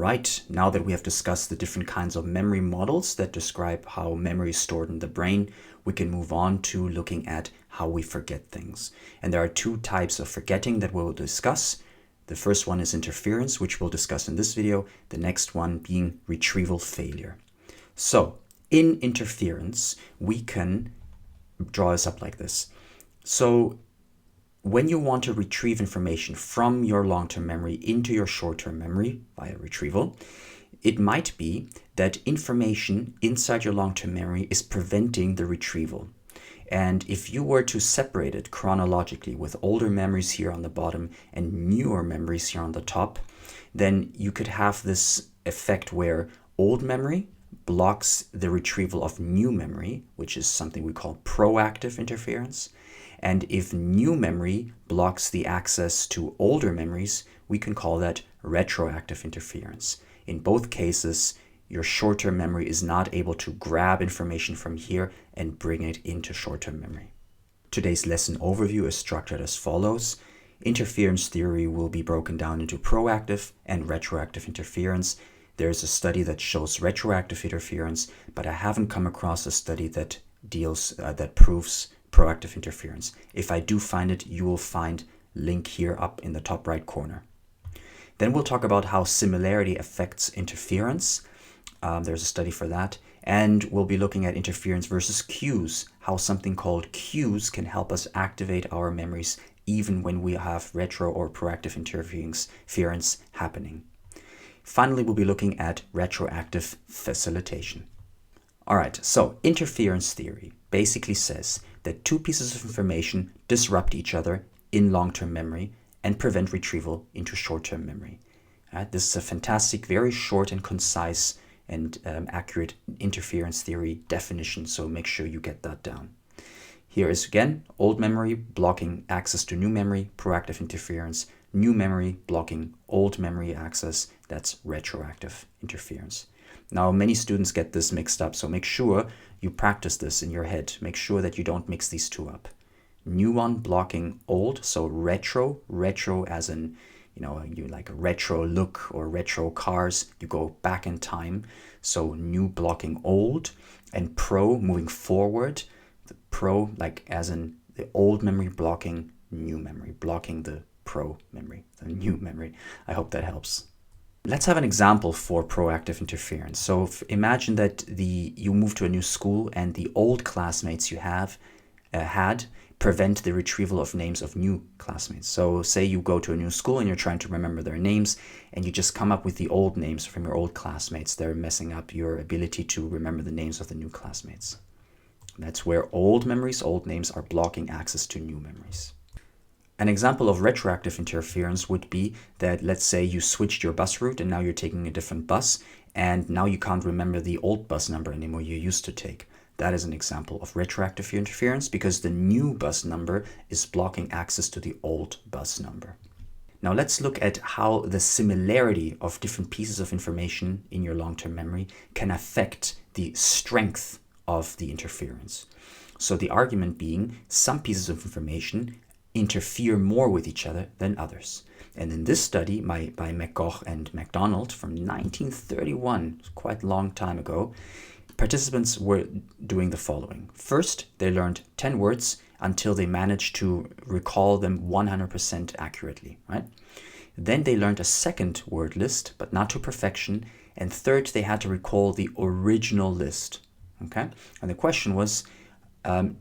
right, now that we have discussed the different kinds of memory models that describe how memory is stored in the brain, we can move on to looking at how we forget things. And there are two types of forgetting that we will discuss. The first one is interference, which we'll discuss in this video. The next one being retrieval failure. So in interference, we can draw this up like this. So when you want to retrieve information from your long-term memory into your short-term memory via retrieval, it might be that information inside your long-term memory is preventing the retrieval. And if you were to separate it chronologically with older memories here on the bottom and newer memories here on the top, then you could have this effect where old memory blocks the retrieval of new memory, which is something we call proactive interference. And if new memory blocks the access to older memories, we can call that retroactive interference. In both cases, your short-term memory is not able to grab information from here and bring it into short-term memory. Today's lesson overview is structured as follows. Interference theory will be broken down into proactive and retroactive interference. There is a study that shows retroactive interference, but I haven't come across a study that proves proactive interference. If I do find it, you will find link here up in the top right corner. Then we'll talk about how similarity affects interference. There's a study for that. And we'll be looking at interference versus cues, how something called cues can help us activate our memories even when we have retro or proactive interference happening. Finally, we'll be looking at retroactive facilitation. All right, so interference theory basically says that two pieces of information disrupt each other in long-term memory and prevent retrieval into short-term memory. This is a fantastic, very short and concise and accurate interference theory definition, so make sure you get that down. Here is again old memory blocking access to new memory, proactive interference, new memory blocking old memory access, that's retroactive interference. Now, many students get this mixed up, so make sure you practice this in your head. Make sure that you don't mix these two up. New one blocking old, so retro as in, you like a retro look or retro cars, you go back in time. So new blocking old, and pro moving forward. The pro like as in the old memory blocking new memory, blocking the pro memory, the new memory. I hope that helps. Let's have an example for proactive interference. So imagine that you move to a new school and the old classmates you had prevent the retrieval of names of new classmates. So say you go to a new school and you're trying to remember their names and you just come up with the old names from your old classmates. They're messing up your ability to remember the names of the new classmates. That's where old names are blocking access to new memories. An example of retroactive interference would be that, let's say you switched your bus route and now you're taking a different bus and now you can't remember the old bus number anymore you used to take. That is an example of retroactive interference because the new bus number is blocking access to the old bus number. Now let's look at how the similarity of different pieces of information in your long-term memory can affect the strength of the interference. So the argument being some pieces of information interfere more with each other than others. And in this study by McGough and MacDonald from 1931, quite a long time ago, participants were doing the following. First, they learned 10 words until they managed to recall them 100% accurately, right? Then they learned a second word list, but not to perfection. And third, they had to recall the original list, okay? And the question was,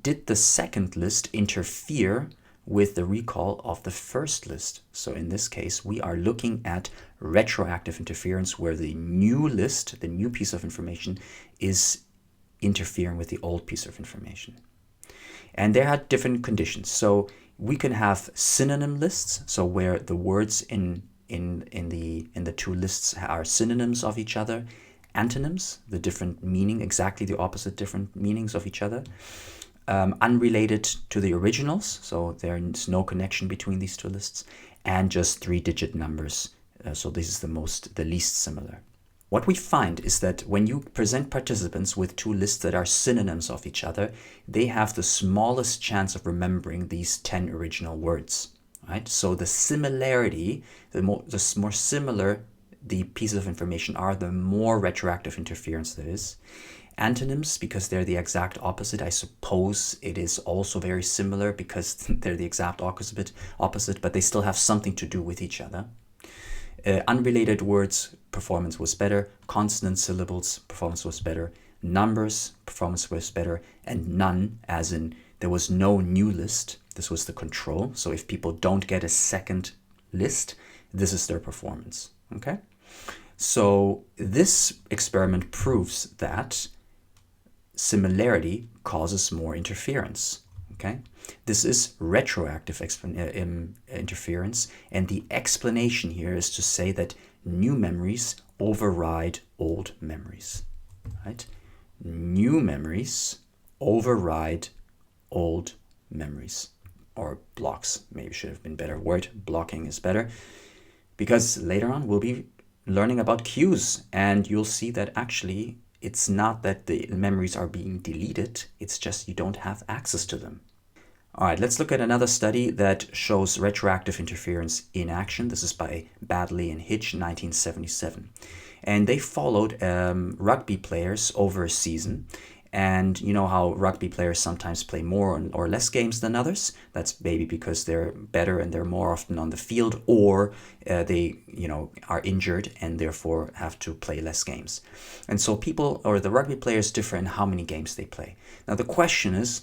did the second list interfere with the recall of the first list? So in this case, we are looking at retroactive interference where the new list, the new piece of information, is interfering with the old piece of information. And they had different conditions. So we can have synonym lists, so where the words in the two lists are synonyms of each other, antonyms, the different meaning, exactly the opposite different meanings of each other. Unrelated to the originals, so there's no connection between these two lists, and just 3-digit numbers. So this is the least similar. What we find is that when you present participants with two lists that are synonyms of each other, they have the smallest chance of remembering these 10 original words, right? So the similarity, the more similar the pieces of information are, the more retroactive interference there is. Antonyms, because they're the exact opposite. I suppose it is also very similar because they're the exact opposite, but they still have something to do with each other. Unrelated words, performance was better. Consonant syllables, performance was better. Numbers, performance was better. And none, as in there was no new list. This was the control. So if people don't get a second list, this is their performance. Okay? So this experiment proves that similarity causes more interference. Okay? This is retroactive interference, and the explanation here is to say that new memories override old memories. Right? New memories override old memories, or blocks. Maybe should have been better word. Blocking is better, because later on we'll be learning about cues, and you'll see that actually it's not that the memories are being deleted, it's just you don't have access to them. All right, let's look at another study that shows retroactive interference in action. This is by Badley and Hitch, 1977. And they followed rugby players over a season. And you know how rugby players sometimes play more or less games than others? That's maybe because they're better and they're more often on the field, or they are injured and therefore have to play less games. And so people, or the rugby players, differ in how many games they play. Now the question is,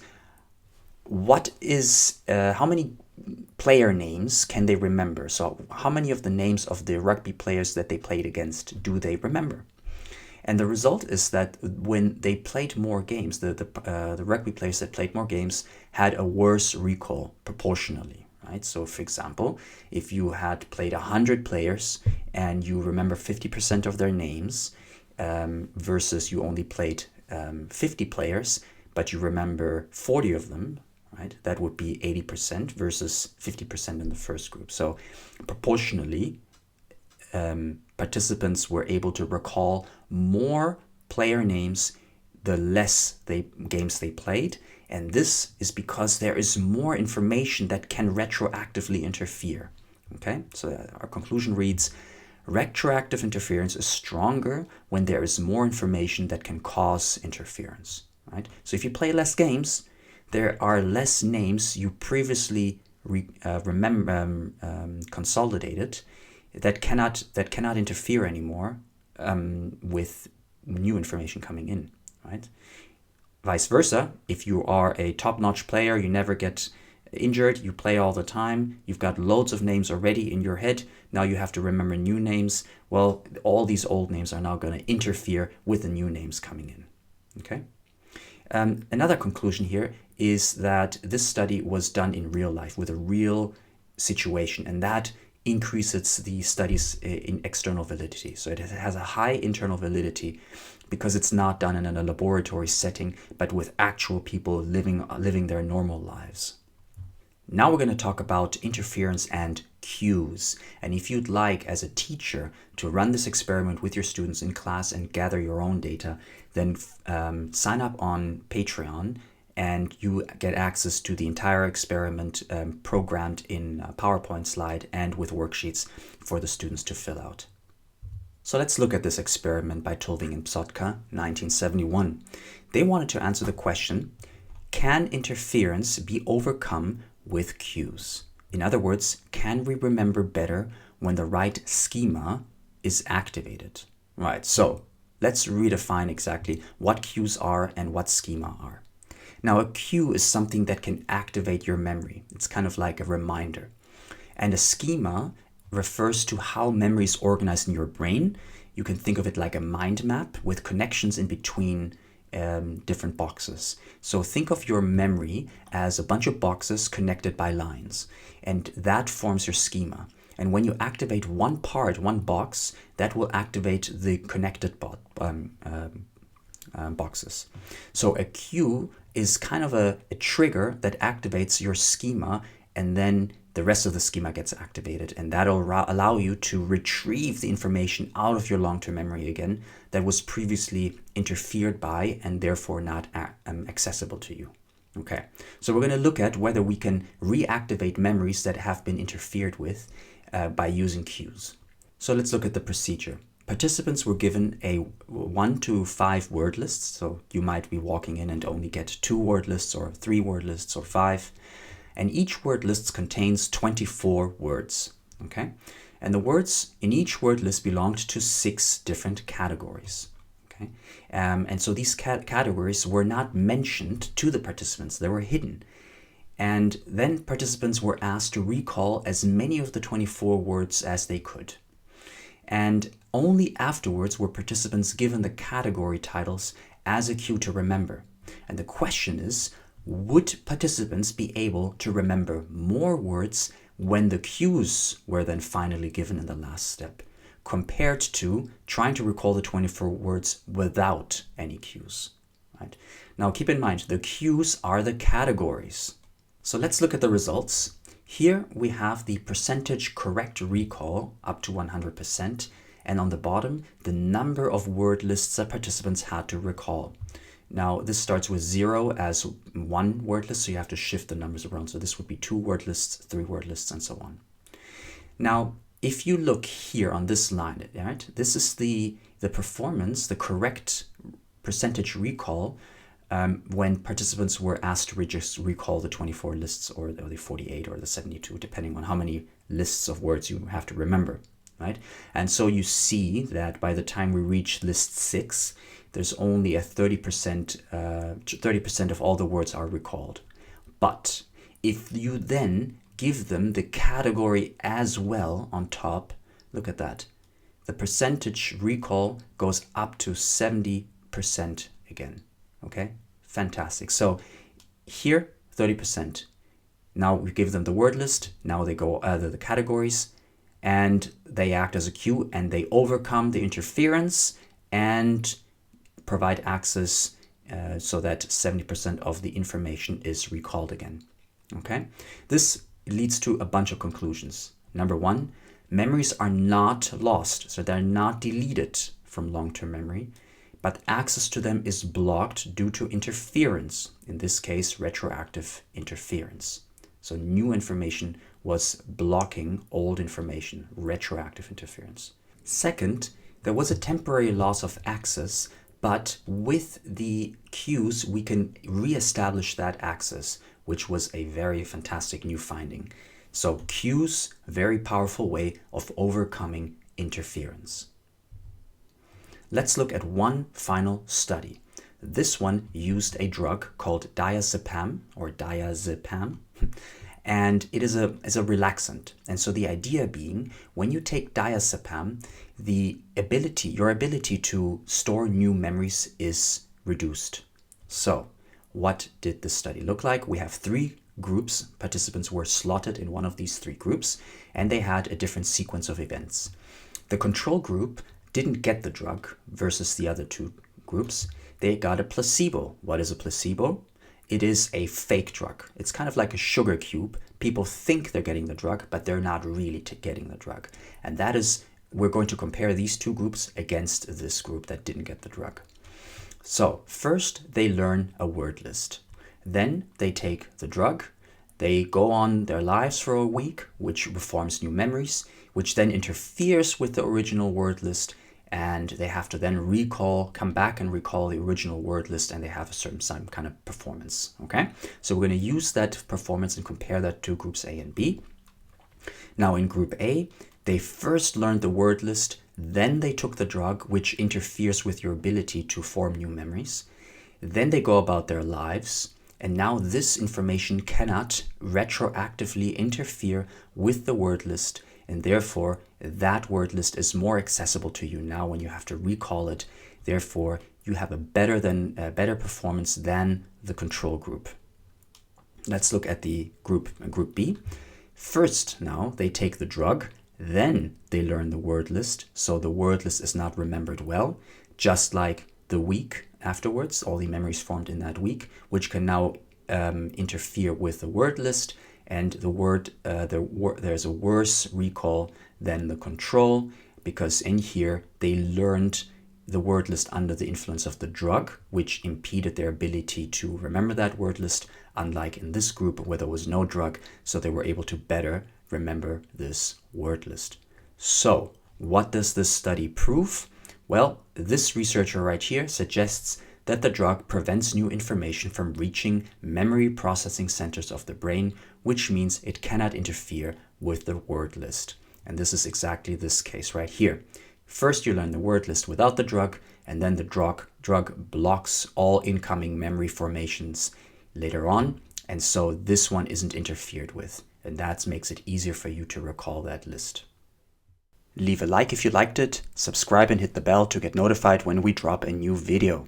how many player names can they remember? So how many of the names of the rugby players that they played against do they remember? And the result is that when they played more games, the rugby players that played more games had a worse recall proportionally, right? So for example, if you had played 100 players and you remember 50% of their names, versus you only played 50 players, but you remember 40 of them, right? That would be 80% versus 50% in the first group. So proportionally, participants were able to recall more player names the less games they played. And this is because there is more information that can retroactively interfere. Okay, so our conclusion reads, retroactive interference is stronger when there is more information that can cause interference. Right? So if you play less games, there are less names you previously consolidated that cannot interfere anymore with new information coming in, right? Vice versa, if you are a top-notch player, you never get injured, you play all the time, you've got loads of names already in your head, now you have to remember new names. Well, all these old names are now going to interfere with the new names coming in. Okay. Another conclusion here is that this study was done in real life with a real situation, and that increases the study's in external validity. So it has a high internal validity because it's not done in a laboratory setting, but with actual people living their normal lives. Now we're going to talk about interference and cues. And if you'd like, as a teacher, to run this experiment with your students in class and gather your own data, then sign up on Patreon, and you get access to the entire experiment programmed in a PowerPoint slide and with worksheets for the students to fill out. So let's look at this experiment by Tulving and Psotka, 1971. They wanted to answer the question, can interference be overcome with cues? In other words, can we remember better when the right schema is activated? Right, so let's redefine exactly what cues are and what schema are. Now, a cue is something that can activate your memory. It's kind of like a reminder. And a schema refers to how memory is organized in your brain. You can think of it like a mind map with connections in between different boxes. So think of your memory as a bunch of boxes connected by lines, and that forms your schema. And when you activate one box, that will activate the connected boxes. So a cue is kind of a trigger that activates your schema, and then the rest of the schema gets activated, and that'll allow you to retrieve the information out of your long-term memory again that was previously interfered by and therefore not accessible to you. Okay, so we're going to look at whether we can reactivate memories that have been interfered with by using cues. So let's look at the procedure. Participants were given a 1 to 5 word list. So you might be walking in and only get 2 word lists or 3 word lists or 5. And each word list contains 24 words. Okay? And the words in each word list belonged to 6 different categories. Okay? And so these categories were not mentioned to the participants. They were hidden. And then participants were asked to recall as many of the 24 words as they could. And only afterwards were participants given the category titles as a cue to remember. And the question is, would participants be able to remember more words when the cues were then finally given in the last step, compared to trying to recall the 24 words without any cues? Right? Now keep in mind, the cues are the categories. So let's look at the results. Here we have the percentage correct recall up to 100%, and on the bottom, the number of word lists that participants had to recall. Now this starts with 0 as 1 word list, so you have to shift the numbers around. So this would be 2 word lists, 3 word lists, and so on. Now, if you look here on this line, right, this is the performance, the correct percentage recall when participants were asked to just recall the 24 lists or the 48 or the 72, depending on how many lists of words you have to remember, right? And so you see that by the time we reach list 6, there's only a 30% of all the words are recalled. But if you then give them the category as well on top, look at that. The percentage recall goes up to 70% again. Okay, fantastic. So here, 30%. Now we give them the word list. Now they go the categories, and they act as a cue, and they overcome the interference and provide access so that 70% of the information is recalled again. Okay, this leads to a bunch of conclusions. Number 1, memories are not lost, so they're not deleted from long-term memory, but access to them is blocked due to interference, in this case, retroactive interference. So new information was blocking old information, retroactive interference. Second, there was a temporary loss of access, but with the cues, we can reestablish that access, which was a very fantastic new finding. So cues, very powerful way of overcoming interference. Let's look at one final study. This one used a drug called diazepam, and it is a relaxant. And so the idea being, when you take diazepam, your ability to store new memories is reduced. So what did this study look like? We have 3 groups. Participants were slotted in one of these 3 groups, and they had a different sequence of events. The control group didn't get the drug versus the other 2 groups. They got a placebo. What is a placebo? It is a fake drug. It's kind of like a sugar cube. People think they're getting the drug, but they're not really getting the drug. And that is, we're going to compare these 2 groups against this group that didn't get the drug. So first they learn a word list. Then they take the drug. They go on their lives for a week, which forms new memories, which then interferes with the original word list, and they have to then come back and recall the original word list, and they have a some kind of performance. Okay, so we're going to use that performance and compare that to groups A and B. Now in group A, they first learned the word list, then they took the drug, which interferes with your ability to form new memories. Then they go about their lives, and now this information cannot retroactively interfere with the word list, and therefore that word list is more accessible to you now when you have to recall it. Therefore, you have a better performance than the control group. Let's look at the group B. First, now they take the drug, then they learn the word list. So the word list is not remembered well, just like the week afterwards, all the memories formed in that week, which can now interfere with the word list, and there's a worse recall than the control, because in here they learned the word list under the influence of the drug, which impeded their ability to remember that word list, unlike in this group where there was no drug, so they were able to better remember this word list. So What does this study prove? Well, this researcher right here suggests that the drug prevents new information from reaching memory processing centers of the brain, which means it cannot interfere with the word list. And this is exactly this case right here. First, you learn the word list without the drug, and then the drug blocks all incoming memory formations later on. And so this one isn't interfered with, and that makes it easier for you to recall that list. Leave a like if you liked it, subscribe and hit the bell to get notified when we drop a new video.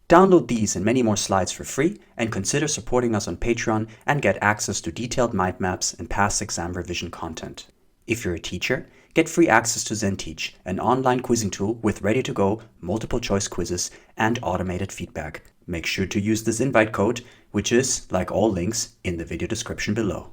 Download these and many more slides for free, and consider supporting us on Patreon and get access to detailed mind maps and past exam revision content. If you're a teacher, get free access to ZenTeach, an online quizzing tool with ready-to-go multiple choice quizzes and automated feedback. Make sure to use this invite code, which is, like all links, in the video description below.